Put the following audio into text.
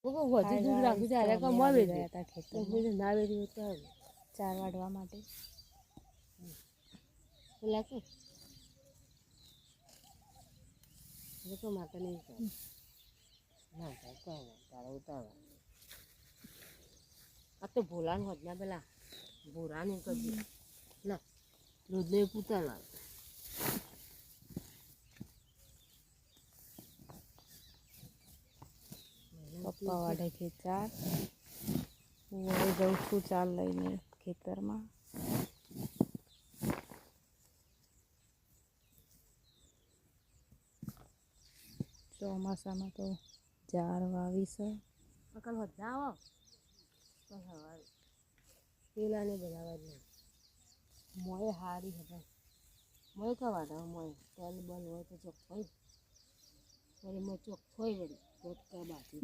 વધુ દૂર રાખી ત્યારે કમાવે ગયા હતા ખેતર ના વેરી તો 4 વાડવા માટે પેલા કે માટે નહીં ના તારા ઉતાવળ આ તો ભોલાનું હોત ના પેલા ભોરાનું કરજે ના રોજને ઉતારવા પપ્પા વાડે ખેતર હું જઉં છું ચાલ લઈને ખેતરમાં ચોમાસામાં તો ઝાડ વાવી છે અકલ વધા આવો પણ હવા પેલાને બનાવવા મોય હારી હવે મોય કવાડા મોય તેલ બલ હોય તો ચોખ્ખો વળી મોય ચોખ્ખો વળી પોટકા બાકી